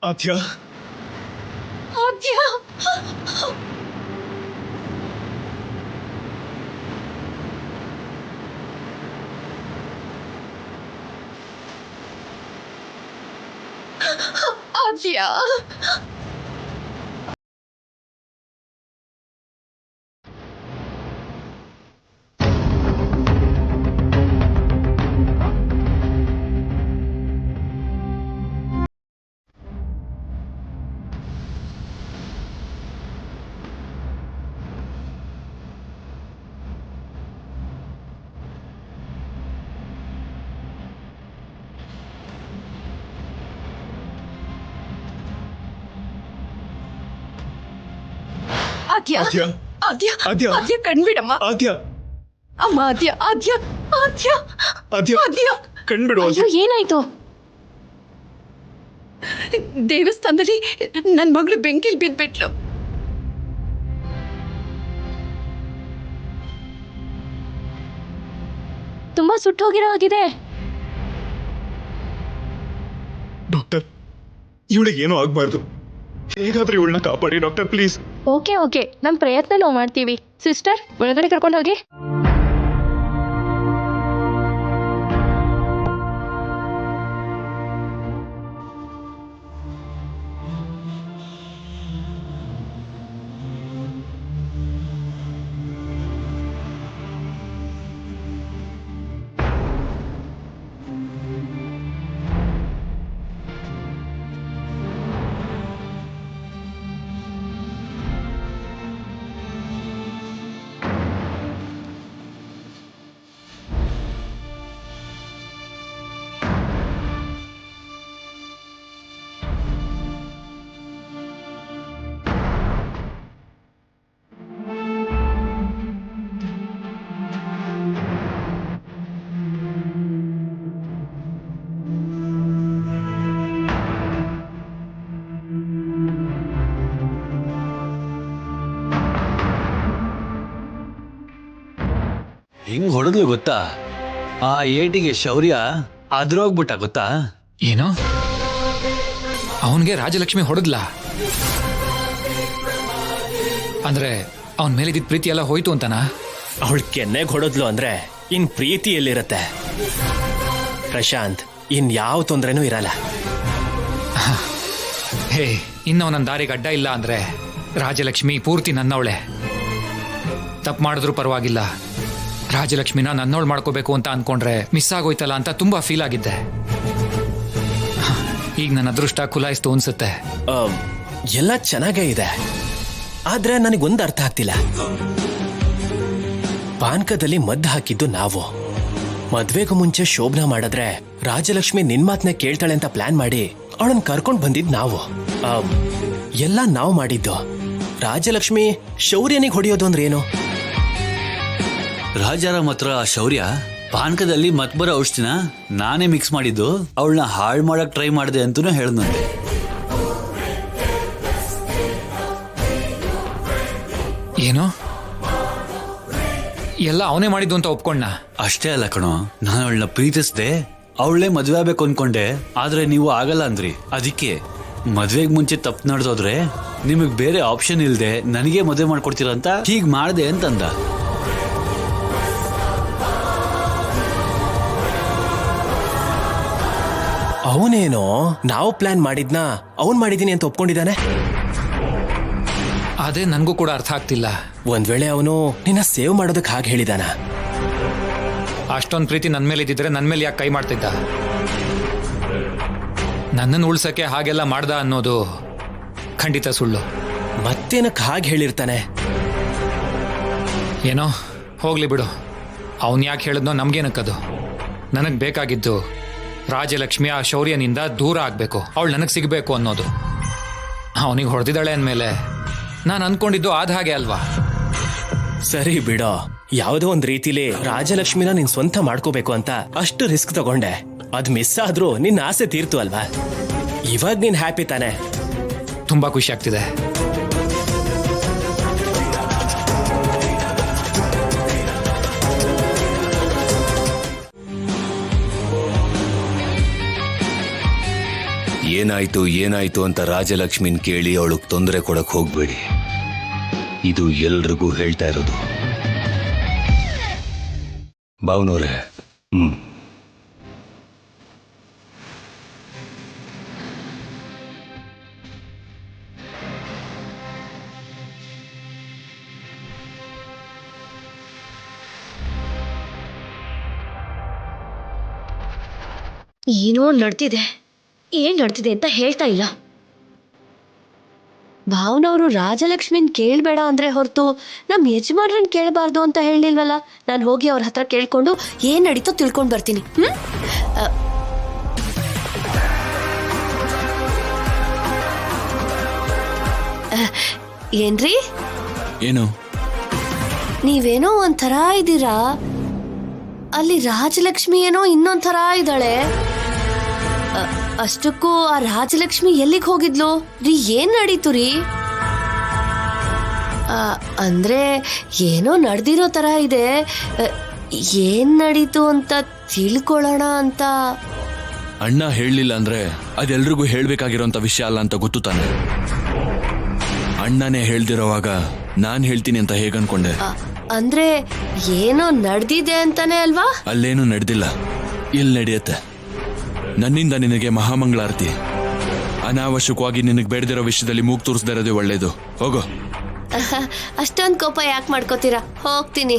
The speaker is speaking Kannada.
ಆದ್ಯ ಆದ್ಯ ಆದ್ಯ ಆದ್ಯ ಆದ್ಯ ಆದ್ಯ ಆದ್ಯ ಆದ್ಯ ಕಣ್ಬಿಡಮ್ಮ ಆದ್ಯ ಅಮ್ಮ ಆದ್ಯ ಆದ್ಯ ಆದ್ಯ ಆದ್ಯ ಆದ್ಯ ಕಣ್ಬಿಡು ಆದ್ಯ. ಅಯ್ಯೋ ಏನಾಯ್ತು ದೇವಸ್ಥಾನದಲ್ಲಿ ನನ್ನ ಮಗಳು ಬೆಂಕಿಲ್ ಬಿದ್ಬಿಟ್ಲು ತುಂಬಾ ಸುಟ್ಟೋಗಿರೋ ಆಗಿದೆ ಡಾಕ್ಟರ್ ಇವಳಿಗೆ ಏನೂ ಆಗ್ಬಾರ್ದು. ಹೇಗಾದ್ರೂ ಇವಳನ್ನ ಕಾಪಾಡಿ ಡಾಕ್ಟರ್, ಪ್ಲೀಸ್. ಓಕೆ ನಮ್ಮ ಪ್ರಯತ್ನ ನಾವು ಮಾಡ್ತೀವಿ. ಸಿಸ್ಟರ್ ಒಳಗಡೆ ಕರ್ಕೊಂಡು ಹೋಗಿ. ಹಿಂಗ್ ಹೊಡೆದ್ಲು ಗೊತ್ತಾ? ಆ ಏಟಿಗೆ ಶೌರ್ಯ ಅದ್ರೋಗ್ಬಿಟ್ಟ ಗೊತ್ತಾ? ಏನು ಅವನ್ಗೆ ರಾಜಲಕ್ಷ್ಮಿ ಹೊಡೆದ್ಲಾ? ಅಂದ್ರೆ ಅವನ್ ಮೇಲಿದ್ದ ಪ್ರೀತಿ ಎಲ್ಲ ಹೋಯ್ತು ಅಂತನಾ? ಅವಳ ಕೆನ್ನೆಗೆ ಹೊಡೆದ್ಲು ಅಂದ್ರೆ ಇನ್ ಪ್ರೀತಿ ಎಲ್ಲಿರತ್ತೆ ಪ್ರಶಾಂತ್? ಇನ್ ಯಾವ ತೊಂದ್ರೆನೂ ಇರಲ್ಲ. ಹೇ, ಇನ್ನು ನನ್ನ ದಾರಿಗೆ ಅಡ್ಡ ಇಲ್ಲ ಅಂದ್ರೆ ರಾಜಲಕ್ಷ್ಮಿ ಪೂರ್ತಿ ನನ್ನವಳೆ. ತಪ್ಪು ಮಾಡಿದ್ರು ಪರವಾಗಿಲ್ಲ, ರಾಜಲಕ್ಷ್ಮಿನ ನನ್ನವಳು ಮಾಡ್ಕೋಬೇಕು ಅಂತ ಅನ್ಕೊಂಡ್ರೆ ಮಿಸ್ ಆಗೋಯ್ತಲ್ಲ ಅಂತ ತುಂಬಾ ಫೀಲ್ ಆಗಿದ್ದೆ. ಈಗ ನನ್ನ ಅದೃಷ್ಟ ಕುಲಾಯಿಸ್ತು ಅನ್ಸುತ್ತೆ. ಎಲ್ಲ ಚೆನ್ನಾಗೇ ಇದೆ, ಆದ್ರೆ ನನಗೊಂದು ಅರ್ಥ ಆಗ್ತಿಲ್ಲ. ಪಾನಕದಲ್ಲಿ ಮದ್ದು ಹಾಕಿದ್ದು ನಾವು. ಮದ್ವೆಗೂ ಮುಂಚೆ ಶೋಭನಾ ಮಾಡಿದ್ರೆ ರಾಜಲಕ್ಷ್ಮಿ ನಿನ್ ಮಾತನ್ನ ಕೇಳ್ತಾಳೆ ಅಂತ ಪ್ಲಾನ್ ಮಾಡಿ ಅವಳನ್ನ ಕರ್ಕೊಂಡ್ ಬಂದಿದ್ ನಾವು. ಎಲ್ಲ ನಾವು ಮಾಡಿದ್ದು. ರಾಜಲಕ್ಷ್ಮಿ ಶೌರ್ಯನಿಗೆ ಹೊಡೆಯೋದು ಅಂದ್ರೆ ಏನು? ರಾಜಾರಾಮ್ ಹತ್ರ ಶೌರ್ಯ ಪಾನಕದಲ್ಲಿ ಮತ್ಬರ ಔಷಧಿನ ನಾನೇ ಮಿಕ್ಸ್ ಮಾಡಿದ್ದು ಅವಳನ್ನ ಹಾಳು ಮಾಡಕ್ ಟ್ರೈ ಮಾಡಿದೆ ಅಂತೂ ಹೇಳ್ದಂತೆ. ಏನು ಎಲ್ಲ ಅವನೇ ಮಾಡಿದ್ದು ಅಂತ ಒಪ್ಕೊಂಡ? ಅಷ್ಟೇ ಅಲ್ಲ ಕಣೋ, ನಾನು ಅವಳನ್ನ ಪ್ರೀತಿಸ್ದೆ, ಅವಳೇ ಮದ್ವೆ ಆಗ್ಬೇಕು ಅನ್ಕೊಂಡೆ. ಆದ್ರೆ ನೀವು ಆಗಲ್ಲ ಅಂದ್ರಿ. ಅದಕ್ಕೆ ಮದ್ವೆಗ್ ಮುಂಚೆ ತಪ್ಪು ನಡೆದೋದ್ರೆ ನಿಮಗ್ ಬೇರೆ ಆಪ್ಷನ್ ಇಲ್ದೆ ನನಗೆ ಮದ್ವೆ ಮಾಡ್ಕೊಡ್ತೀರ ಅಂತ ಹೀಗ್ ಮಾಡ್ದೆ ಅಂತಂದ. ಅವನೇನೋ ನಾವು ಪ್ಲಾನ್ ಮಾಡಿದ್ನ ಅವನ್ ಮಾಡಿದೀನಿ ಅಂತ ಒಪ್ಕೊಂಡಿದ್ದಾನೆ. ಅದೇ ನನ್ಗೂ ಕೂಡ ಅರ್ಥ ಆಗ್ತಿಲ್ಲ. ಒಂದ್ ವೇಳೆ ಅವನು ನಿನ್ನ ಸೇವ್ ಮಾಡೋದಕ್ಕೆ ಹಾಗೆ ಹೇಳಿದಾನ? ಅಷ್ಟೊಂದು ಪ್ರೀತಿ ನನ್ ಮೇಲೆ ಇದ್ದಿದ್ರೆ ನನ್ ಮೇಲೆ ಯಾಕೆ ಕೈ ಮಾಡ್ತಿದ್ದ? ನನ್ನನ್ನು ಉಳ್ಸಕ್ಕೆ ಹಾಗೆಲ್ಲ ಮಾಡ್ದ ಅನ್ನೋದು ಖಂಡಿತ ಸುಳ್ಳು. ಮತ್ತೇನಕ್ಕೆ ಹಾಗೆ ಹೇಳಿರ್ತಾನೆ? ಏನೋ ಹೋಗ್ಲಿ ಬಿಡು, ಅವನ್ ಯಾಕೆ ಹೇಳಿದ್ನೋ ನಮ್ಗೇನಕ್ಕದು. ನನಗ್ ಬೇಕಾಗಿದ್ದು ರಾಜಲಕ್ಷ್ಮಿ ಆ ಶೌರ್ಯನಿಂದ ದೂರ ಆಗ್ಬೇಕು, ಅವಳು ನನಗ್ ಸಿಗ್ಬೇಕು ಅನ್ನೋದು. ಅವನಿಗೆ ಹೊಡೆದಿದ್ದಾಳೆ ಅಂದಮೇಲೆ ನಾನು ಅನ್ಕೊಂಡಿದ್ದು ಆದ ಹಾಗೆ ಅಲ್ವಾ? ಸರಿ ಬಿಡೋ, ಯಾವುದೋ ಒಂದ್ ರೀತಿಲಿ ರಾಜಲಕ್ಷ್ಮಿನ ನಿನ್ ಸ್ವಂತ ಮಾಡ್ಕೋಬೇಕು ಅಂತ ಅಷ್ಟು ರಿಸ್ಕ್ ತಗೊಂಡೆ. ಅದ್ ಮಿಸ್ ಆದ್ರೂ ನಿನ್ನ ಆಸೆ ತೀರ್ತು ಅಲ್ವಾ? ಇವಾಗ ನೀನ್ ಹ್ಯಾಪಿ ತಾನೆ? ತುಂಬಾ ಖುಷಿ ಆಗ್ತಿದೆ. ಏನಾಯ್ತು ಅಂತ ರಾಜಲಕ್ಷ್ಮಿನ್ ಕೇಳಿ ಅವಳಿಗೆ ತೊಂದರೆ ಕೊಡಕ್ ಹೋಗ್ಬೇಡಿ. ಇದು ಎಲ್ರಿಗೂ ಹೇಳ್ತಾ ಇರೋದು. ಭಾವನವ್ರೆ, ಏನೋ ನಡೆದಿದೆ, ಏನ್ ನಡೆದಿದೆ ಅಂತ ಹೇಳ್ತಾ ಇಲ್ಲ. ಭಾವನವರು ರಾಜಲಕ್ಷ್ಮಿನ್ ಕೇಳಬೇಡ ಅಂದ್ರೆ ಹೊರತು ನಮ್ಮ ಯಜಮಾನ್ರನ್ನ ಕೇಳಬಾರ್ದು ಅಂತ ಹೇಳಿಲ್ವಲ್ಲ. ನಾನು ಹೋಗಿ ಅವ್ರ ಹತ್ರ ಕೇಳ್ಕೊಂಡು ಏನ್ ನಡೀತೋ ತಿಳ್ಕೊಂಡು ಬರ್ತೀನಿ. ಏನ್ರಿ? ಏನು? ನೀವೇನೋ ಒಂಥರ ಇದ್ದೀರಾ. ಅಲ್ಲಿ ರಾಜಲಕ್ಷ್ಮಿ ಏನೋ ಇನ್ನೊಂಥರ ಇದ್ದಾಳೆ. ಅಷ್ಟಕ್ಕೂ ಆ ರಾಜಲಕ್ಷ್ಮಿ ಎಲ್ಲಿಗೆ ಹೋಗಿದ್ಲು ರೀ? ಏನ್ ನಡೀತು ರೀ? ಅಂದ್ರೆ ಏನೋ ನಡೆದಿರೋ ತರ ಇದೆ. ಏನ್ ನಡೀತು ಅಂತ ತಿಳ್ಕೊಳ್ಳೋಣ ಅಂತ. ಅಣ್ಣ ಹೇಳಲಿಲ್ಲ ಅಂದ್ರೆ ಅದೆಲ್ರಿಗೂ ಹೇಳ್ಬೇಕಾಗಿರೋಂಥ ವಿಷಯ ಅಲ್ಲ ಅಂತ ಗೊತ್ತು ತಾನೆ. ಅಣ್ಣನೇ ಹೇಳ್ದಿರೋವಾಗ ನಾನ್ ಹೇಳ್ತೀನಿ ಅಂತ ಹೇಗನ್ಕೊಂಡೆ? ಅಂದ್ರೆ ಏನೋ ನಡೆದಿದೆ ಅಂತಾನೆ ಅಲ್ವಾ? ಅಲ್ಲೇನು ನಡೆದಿಲ್ಲ. ಇಲ್ಲಿ ನಡೆಯುತ್ತೆ. ನನ್ನಿಂದ ನಿನಗೆ ಮಹಾಮಂಗಳಾರತಿ. ಅನಾವಶ್ಯಕವಾಗಿ ನಿನಗೆ ಬೇಡದಿರೋ ವಿಷಯದಲ್ಲಿ ಮೂಗು ತೋರಿಸ್ದೇ ಇರೋದೇ ಒಳ್ಳೇದು. ಹೋಗೋ. ಅಷ್ಟೊಂದು ಕೋಪ ಯಾಕೆ ಮಾಡ್ಕೋತೀರಾ? ಹೋಗ್ತೀನಿ.